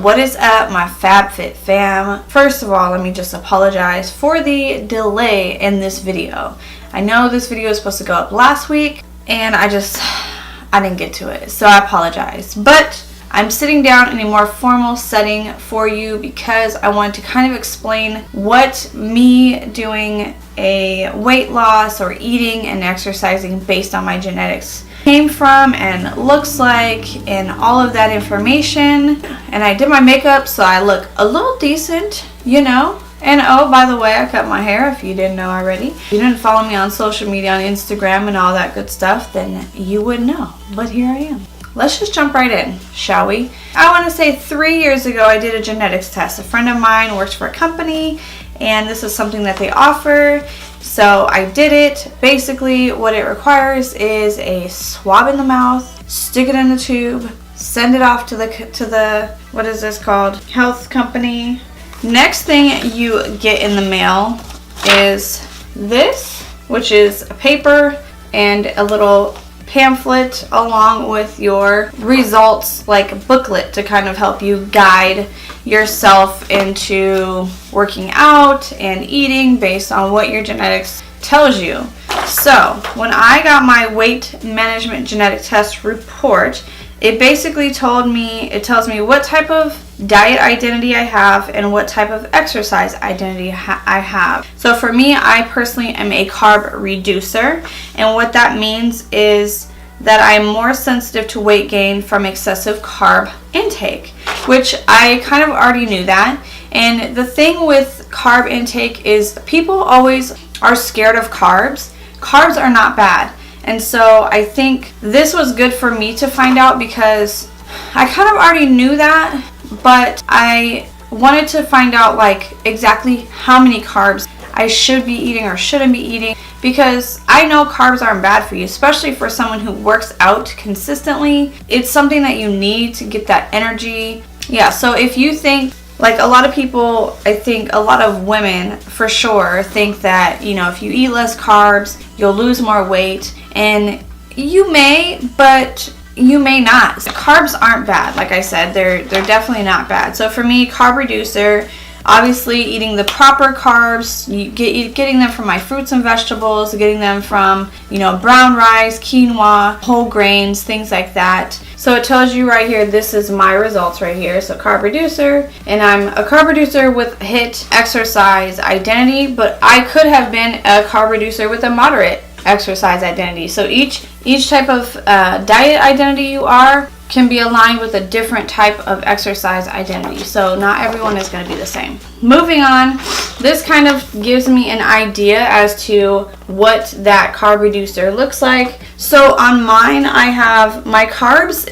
What is up, my fam? First of all, let me just apologize for the delay in this video. I know this video was supposed to go up last week and I didn't get to it, so I apologize. But I'm sitting down in a more formal setting for you because I want to kind of explain what me doing a weight loss or eating and exercising based on my genetics came from and looks like, and all of that information. And I did my makeup so I look a little decent, you know. And oh, by the way, I cut my hair, if you didn't know already. If you didn't follow me on social media, on Instagram and all that good stuff, then you would know. But here I am. Let's just jump right in, shall we? I want to say 3 years ago I did a genetics test. A friend of mine works for a company and this is something that they offer. So I did it. Basically what it requires is a swab in the mouth, stick it in the tube, send it off to the what is this called? Health company. Next thing you get in the mail is this, which is a paper and a little pamphlet along with your results, like booklet, to kind of help you guide yourself into working out and eating based on what your genetics tells you. So when I got my weight management genetic test report, it basically tells me what type of diet identity I have and what type of exercise identity I have. So for me, I personally am a carb reducer, and what that means is that I'm more sensitive to weight gain from excessive carb intake, which I kind of already knew that. And the thing with carb intake is people always are scared of carbs. Carbs are not bad. And so I think this was good for me to find out because I kind of already knew that, but I wanted to find out like exactly how many carbs I should be eating or shouldn't be eating, because I know carbs aren't bad for you, especially for someone who works out consistently. It's something that you need to get that energy. Yeah, so if you think, like a lot of people, I think a lot of women for sure think that, you know, if you eat less carbs, you'll lose more weight. And you may, but you may not. Carbs aren't bad. Like I said, they're definitely not bad. So for me, carb reducer, obviously eating the proper carbs, getting them from my fruits and vegetables, getting them from, you know, brown rice, quinoa, whole grains, things like that. So it tells you right here, this is my results right here. So carb reducer, and I'm a carb reducer with HIIT exercise identity, but I could have been a carb reducer with a moderate exercise identity. So each type of diet identity you are can be aligned with a different type of exercise identity. So not everyone is going to be the same. Moving on, this kind of gives me an idea as to what that carb reducer looks like. So on mine, I have my carbs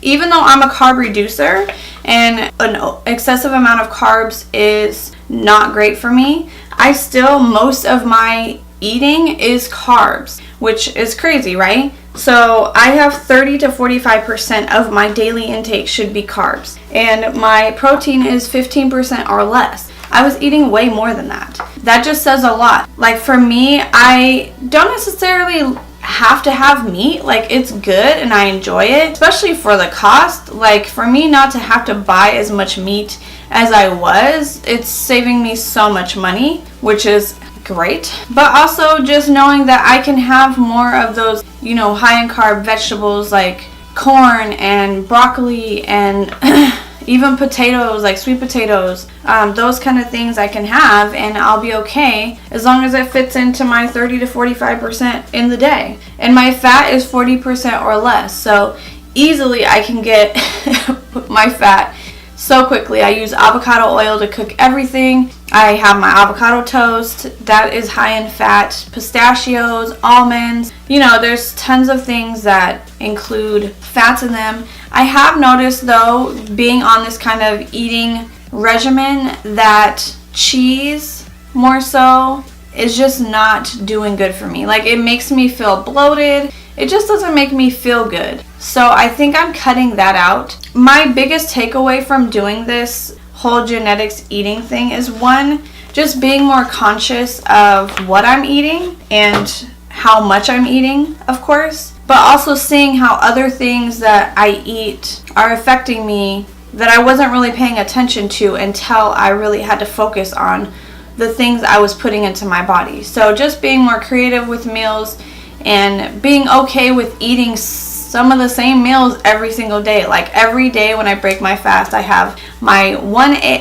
even though I'm a carb reducer and an excessive amount of carbs is not great for me, most of my eating is carbs, which is crazy, right? So I have 30 to 45% of my daily intake should be carbs, and my protein is 15% or less. I was eating way more than that. That just says a lot. Like for me, I don't necessarily have to have meat. Like it's good and I enjoy it, especially for the cost. Like for me not to have to buy as much meat as I was, it's saving me so much money, which is great. But also just knowing that I can have more of those, you know, high in carb vegetables like corn and broccoli and even potatoes, like sweet potatoes, those kind of things I can have, and I'll be okay as long as it fits into my 30 to 45% in the day. And my fat is 40% or less, so easily I can get my fat so quickly. I use avocado oil to cook everything. I have my avocado toast that is high in fat, pistachios, almonds. You know, there's tons of things that include fats in them. I have noticed though, being on this kind of eating regimen, that cheese more so is just not doing good for me. Like it makes me feel bloated. It just doesn't make me feel good. So I think I'm cutting that out. My biggest takeaway from doing this whole genetics eating thing is, one, just being more conscious of what I'm eating and how much I'm eating, of course, but also seeing how other things that I eat are affecting me that I wasn't really paying attention to until I really had to focus on the things I was putting into my body. So just being more creative with meals and being okay with eating some of the same meals every single day. Like every day when I break my fast, I have my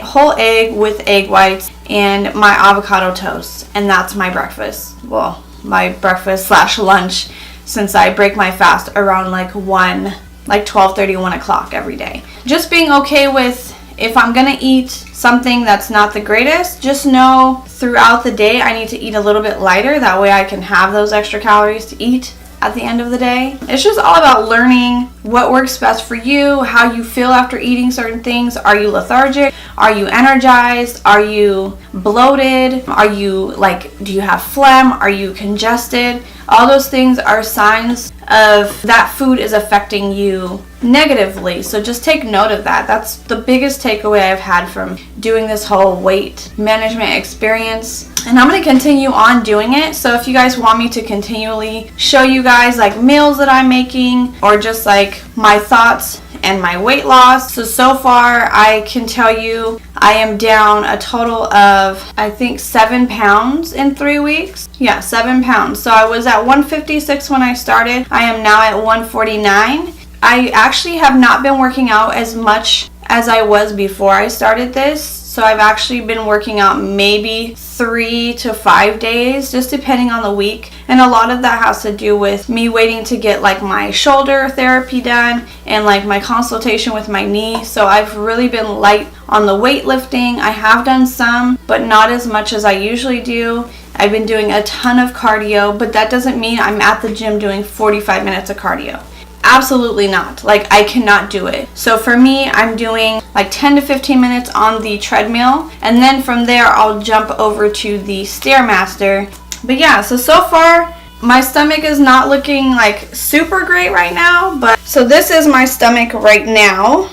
whole egg with egg whites and my avocado toast, and that's my breakfast. Well, my breakfast / lunch, since I break my fast around like 12:30, 1 o'clock every day. Just being okay with, if I'm gonna eat something that's not the greatest, just know throughout the day I need to eat a little bit lighter. That way I can have those extra calories to eat at the end of the day. It's just all about learning what works best for you, how you feel after eating certain things. Are you lethargic? Are you energized? Are you bloated? Do you have phlegm? Are you congested? All those things are signs of that food is affecting you negatively. So just take note of that. That's the biggest takeaway I've had from doing this whole weight management experience. And I'm going to continue on doing it. So if you guys want me to continually show you guys like meals that I'm making, or just like my thoughts and my weight loss. So far I can tell you I am down a total of, I think, 7 pounds in 3 weeks. Yeah, 7 pounds. So I was at 156 when I started. I am now at 149. I actually have not been working out as much as I was before I started this. So I've actually been working out maybe 3 to 5 days, just depending on the week. And a lot of that has to do with me waiting to get like my shoulder therapy done and like my consultation with my knee. So I've really been light on the weightlifting. I have done some, but not as much as I usually do. I've been doing a ton of cardio, but that doesn't mean I'm at the gym doing 45 minutes of cardio. Absolutely not. Like, I cannot do it. So for me, I'm doing like 10 to 15 minutes on the treadmill, and then from there I'll jump over to the Stairmaster. But yeah, so far my stomach is not looking like super great right now, but so this is my stomach right now.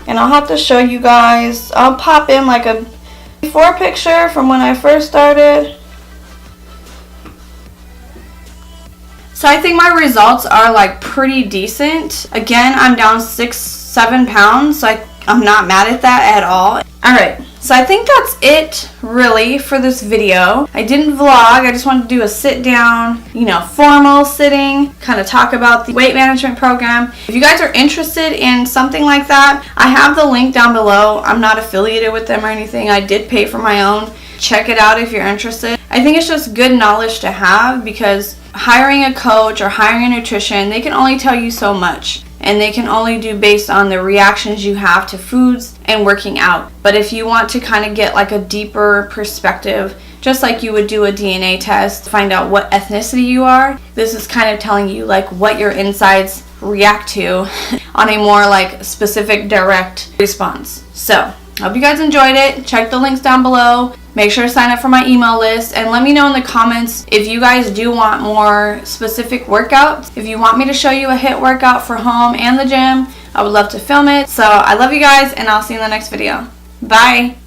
And I'll have to show you guys. I'll pop in like a before picture from when I first started. So I think my results are like pretty decent. Again, I'm down 6-7 pounds, so I'm not mad at that at all. Alright, so I think that's it really for this video. I didn't vlog, I just wanted to do a sit down, formal sitting, kind of talk about the weight management program. If you guys are interested in something like that, I have the link down below. I'm not affiliated with them or anything. I did pay for my own. Check it out if you're interested. I think it's just good knowledge to have, because hiring a coach or hiring a nutrition, they can only tell you so much, and they can only do based on the reactions you have to foods and working out. But if you want to kind of get like a deeper perspective, just like you would do a DNA test to find out what ethnicity you are, this is kind of telling you like what your insides react to on a more like specific direct response. So I hope you guys enjoyed it. Check the links down below. Make sure to sign up for my email list, and let me know in the comments if you guys do want more specific workouts. If you want me to show you a HIIT workout for home and the gym, I would love to film it. So I love you guys, and I'll see you in the next video. Bye.